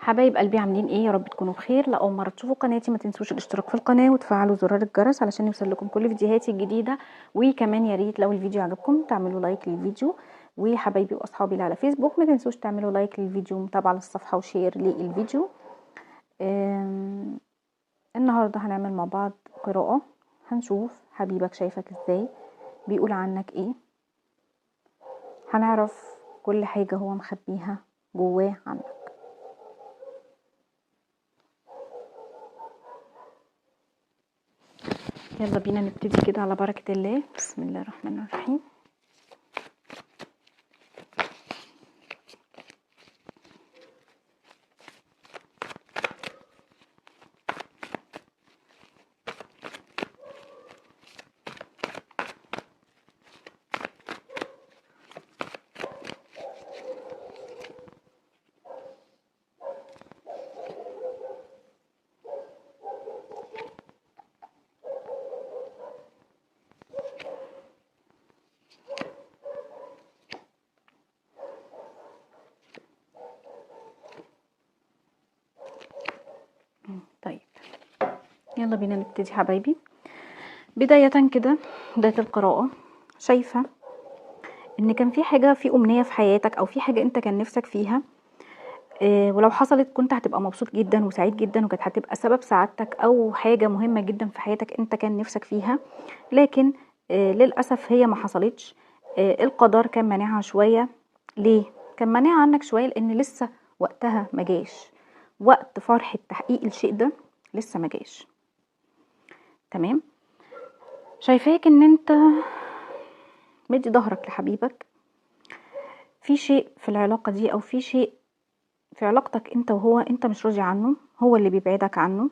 حبايب قلبي عاملين ايه؟ يا رب تكونوا بخير. لاول مره تشوفوا قناتي ما تنسوش الاشتراك في القناه وتفعلوا زرار الجرس علشان يوصل لكم كل فيديوهاتي الجديده. وكمان يا ريت لو الفيديو عجبكم تعملوا لايك للفيديو، وحبايبي واصحابي اللي على فيسبوك ما تنسوش تعملوا لايك للفيديو ومتابعه للصفحه وشير للفيديو. النهارده هنعمل مع بعض قراءه، هنشوف حبيبك شايفك ازاي، بيقول عنك ايه، هنعرف كل حاجه هو مخبيها جواه عنك. يلا بينا نبتدي كده على بركة الله. بسم الله الرحمن الرحيم. طيب يلا بينا نبتدي حبايبي. بداية كده، بداية القراءة، شايفة ان كان في حاجة، في امنية في حياتك او في حاجة انت كان نفسك فيها، ولو حصلت كنت هتبقى مبسوط جدا وسعيد جدا، وكانت هتبقى سبب سعادتك او حاجة مهمة جدا في حياتك انت كان نفسك فيها، لكن للأسف هي ما حصلتش. القدر كان مانعها شوية. ليه كان مانعها عنك شوية؟ لان لسه وقتها ما جاش، وقت فرحة تحقيق الشيء ده لسه ما جاش. تمام. شايفاك ان انت مدي ظهرك لحبيبك في شيء في العلاقة دي، او في شيء في علاقتك انت وهو انت مش راضي عنه، هو اللي بيبعدك عنه،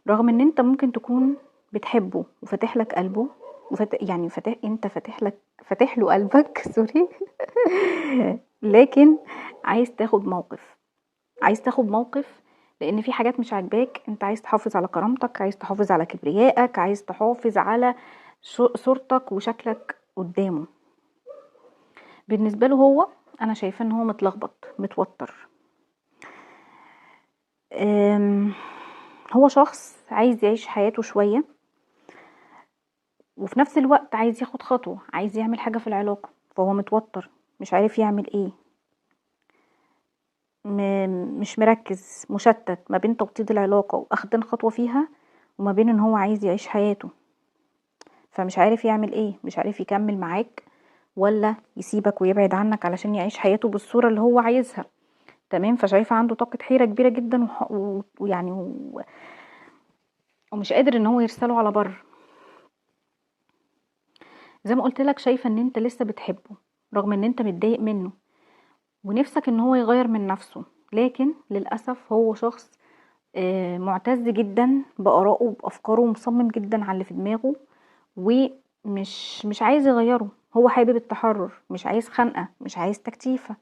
رغم ان انت ممكن تكون بتحبه وفاتح لك قلبه يعني انت فاتح له قلبك سوري لكن عايز تاخد موقف، لان في حاجات مش عاجباك. انت عايز تحافظ على كرامتك، عايز تحافظ على كبريائك، عايز تحافظ على صورتك وشكلك قدامه. بالنسبة له هو، انا شايفه ان هو متلخبط متوتر. هو شخص عايز يعيش حياته شوية، وفي نفس الوقت عايز ياخد خطوة، عايز يعمل حاجة في العلاقة، فهو متوتر مش عارف يعمل ايه، مش مركز، مشتت ما بين توطيد العلاقة واخدين خطوة فيها، وما بين ان هو عايز يعيش حياته، فمش عارف يعمل ايه، مش عارف يكمل معاك ولا يسيبك ويبعد عنك علشان يعيش حياته بالصورة اللي هو عايزها. تمام. فشايفة عنده طاقة حيرة كبيرة جدا، ويعني ومش قادر ان هو يرسله على بر. زي ما قلت لك، شايفة ان انت لسه بتحبه رغم ان انت متضايق منه ونفسك ان هو يغير من نفسه، لكن للأسف هو شخص معتز جدا بآرائه وبأفكاره، ومصمم جدا على اللي في دماغه، ومش عايز يغيره. هو حابب التحرر، مش عايز خنقة، مش عايز تكتيفة،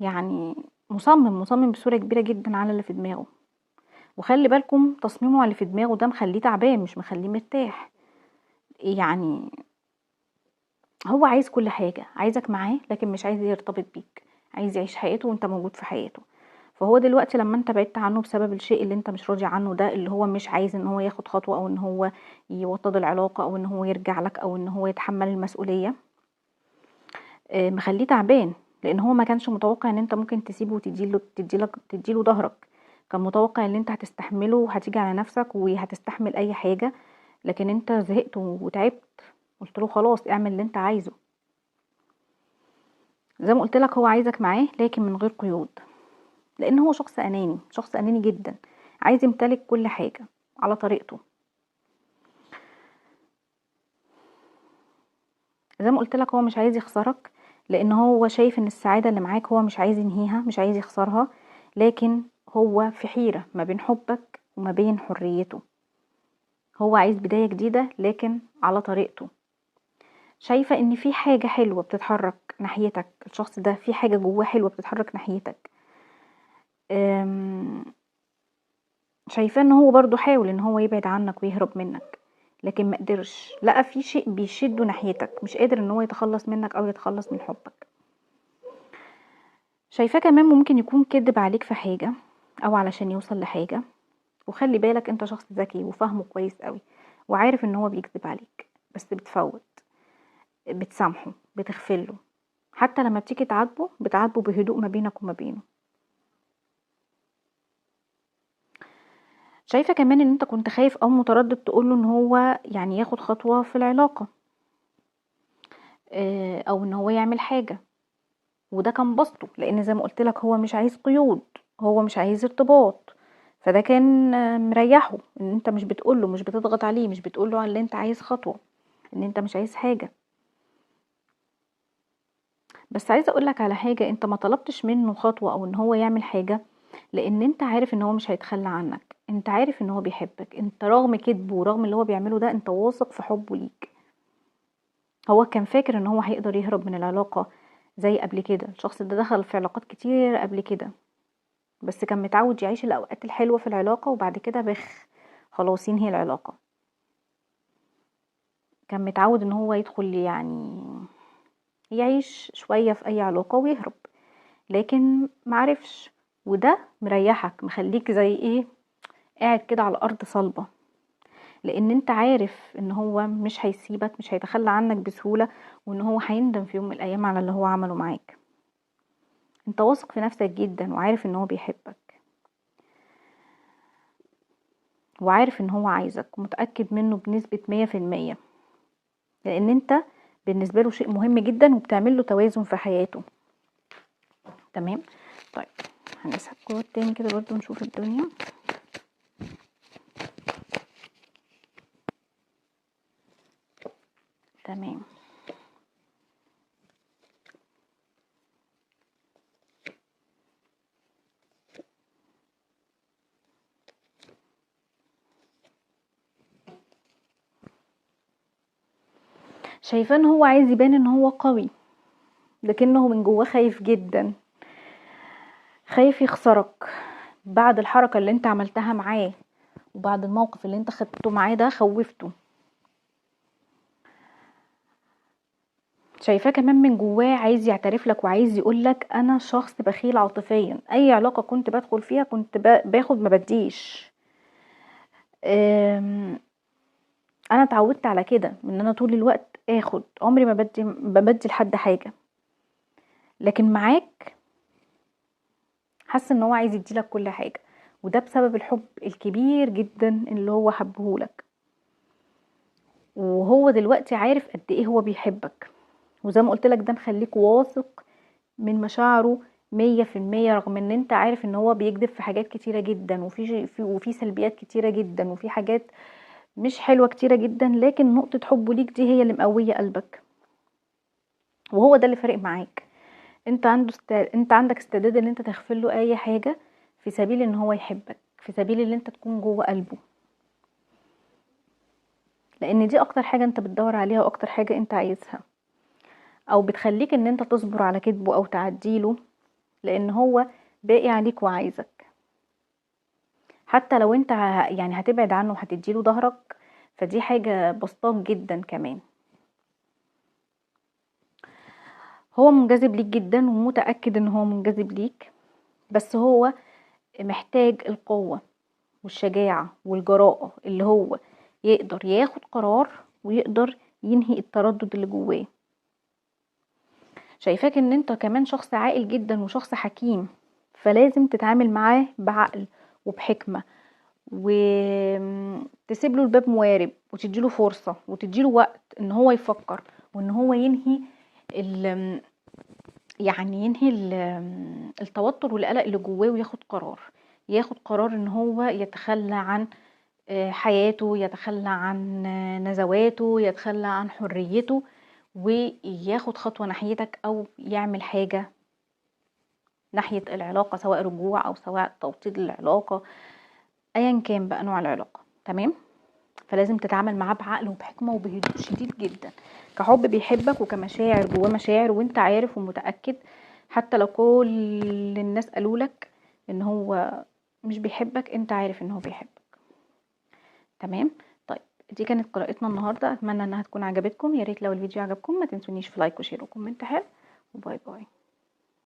يعني مصمم بصورة كبيرة جدا على اللي في دماغه. وخلي بالكم، تصميمه على اللي في دماغه ده مخليه تعبان، مش مخليه مرتاح. يعني هو عايز كل حاجة، عايزك معاه لكن مش عايز يرتبط بيك، عايز يعيش حياته وانت موجود في حياته. فهو دلوقتي لما انت بعدت عنه بسبب الشيء اللي انت مش راضي عنه ده، اللي هو مش عايز ان هو ياخد خطوة، او ان هو يوطد العلاقة، او ان هو يرجع لك، او ان هو يتحمل المسؤولية، مخليه تعبان. لان هو ما كانش متوقع ان انت ممكن تسيبه تديله ظهرك. كان متوقع ان انت هتستحمله وهتيجي على نفسك وهتستحمل اي حاجة، لكن انت زهقت وتعبت. قلت له خلاص اعمل اللي انت عايزه. زي ما قلت لك، هو عايزك معاه لكن من غير قيود، لان هو شخص اناني جدا، عايز يمتلك كل حاجة على طريقته. زي ما قلت لك، هو مش عايز يخسرك، لان هو شايف ان السعادة اللي معاك هو مش عايز ينهيها، مش عايز يخسرها، لكن هو في حيرة ما بين حبك وما بين حريته. هو عايز بداية جديدة لكن على طريقته. شايفة ان في حاجة حلوة بتتحرك ناحيتك، الشخص ده في حاجة جواه حلوة بتتحرك ناحيتك. شايفاه ان هو برضو حاول ان هو يبعد عنك ويهرب منك، لكن ما قدرش، لقى في شيء بيشده ناحيتك، مش قادر ان هو يتخلص منك او يتخلص من حبك. شايفاه كمان ممكن يكون كدب عليك في حاجة او علشان يوصل لحاجة، وخلي بالك انت شخص ذكي وفاهمه كويس قوي وعارف ان هو بيكذب عليك، بس بتفوت، بتسامحه، بتغفله، حتى لما بتيجي تعاتبه بتعاتبه بهدوء ما بينك وما بينه. شايفة كمان ان انت كنت خايف او متردد تقوله ان هو يعني ياخد خطوة في العلاقة، او ان هو يعمل حاجة، وده كان بسطه، لان زي ما قلت لك هو مش عايز قيود، هو مش عايز ارتباط، فده كان مريحه ان انت مش بتقوله، مش بتضغط عليه، مش بتقوله على اللي انت عايز خطوة، ان انت مش عايز حاجة. بس عايزة اقولك على حاجة، انت ما طلبتش منه خطوة او ان هو يعمل حاجة لان انت عارف ان هو مش هيتخلى عنك، انت عارف ان هو بيحبك، انت رغم كذبه ورغم اللي هو بيعمله ده انت واثق في حبه ليك. هو كان فاكر ان هو هيقدر يهرب من العلاقة زي قبل كده، الشخص ده دخل في علاقات كتير قبل كده، بس كان متعود يعيش الاوقات الحلوة في العلاقة وبعد كده خلاص ينهي العلاقة. كان متعود ان هو يدخل يعني يعيش شوية في اي علاقة ويهرب، لكن معرفش، وده مريحك مخليك زي ايه، قاعد كده على الارض صلبة، لان انت عارف ان هو مش هيسيبك، مش هيتخلى عنك بسهولة، وان هو هيندم في يوم من الايام على اللي هو عمله معاك. انت واثق في نفسك جدا وعارف ان هو بيحبك، وعارف ان هو عايزك، ومتأكد منه بنسبة 100%، لان انت بالنسبة له شيء مهم جدا وبتعمل له توازن في حياته. تمام. طيب هنسحب كروت تاني كده برضو نشوف الدنيا. تمام. شايفاه ان هو عايز يبان ان هو قوي، لكنه من جواه خايف جدا، خايف يخسرك بعد الحركة اللي انت عملتها معاه، وبعد الموقف اللي انت خدته معاه ده خوفته. شايفاه كمان من جواه عايز يعترف لك وعايز يقول لك انا شخص بخيل عاطفيا، اي علاقة كنت بدخل فيها كنت باخد ما بديش. انا اتعودت على كده، ان انا طول الوقت اخد، عمري ما بدي لحد حاجة، لكن معاك حاسه ان هو عايز يديلك كل حاجة، وده بسبب الحب الكبير جدا اللي هو حبهولك، وهو دلوقتي عارف قد ايه هو بيحبك، وزي ما قلت لك ده مخليك واثق من مشاعره 100%، رغم ان انت عارف ان هو بيكذب في حاجات كتيرة جدا، وفي سلبيات كتيرة جدا، وفي حاجات مش حلوة كتيرة جدا، لكن نقطة حبه ليك دي هي اللي مقوية قلبك، وهو ده اللي فارق معاك. انت عندك استعداد ان انت تغفر له اي حاجة في سبيل ان هو يحبك، في سبيل ان انت تكون جوه قلبه، لان دي اكتر حاجة انت بتدور عليها واكتر حاجة انت عايزها، او بتخليك ان انت تصبر على كذبه او تعديله، لان هو باقي عليك وعايزك، حتى لو انت يعني هتبعد عنه وهتديله ظهرك، فدي حاجة بسطاك جدا كمان. هو منجذب ليك جدا ومتأكد ان هو منجذب ليك، بس هو محتاج القوة والشجاعة والجراءة اللي هو يقدر ياخد قرار ويقدر ينهي التردد اللي جواه. شايفاك ان انت كمان شخص عاقل جدا وشخص حكيم، فلازم تتعامل معاه بعقل وبحكمة، وتسيب له الباب موارب، وتديله فرصة وتديله وقت ان هو يفكر، وان هو ينهي ال يعني ينهي التوتر والقلق اللي جواه، وياخد قرار، ياخد قرار ان هو يتخلى عن حياته، يتخلى عن نزواته، يتخلى عن حريته، وياخد خطوة ناحيتك او يعمل حاجة ناحية العلاقة، سواء رجوع او سواء توطيد العلاقة، ايا كان بقى نوع العلاقة. تمام. فلازم تتعامل معاه بعقل وبحكمة وبهدوء شديد جدا، كحب بيحبك وكمشاعر جواه مشاعر، وانت عارف ومتأكد، حتى لو كل الناس قالولك ان هو مش بيحبك، انت عارف ان هو بيحبك. تمام. طيب دي كانت قراءتنا النهاردة، اتمنى انها تكون عجبتكم، يا ريت لو الفيديو عجبكم ما تنسونيش في لايك وشير وكومنت حلو، وباي باي.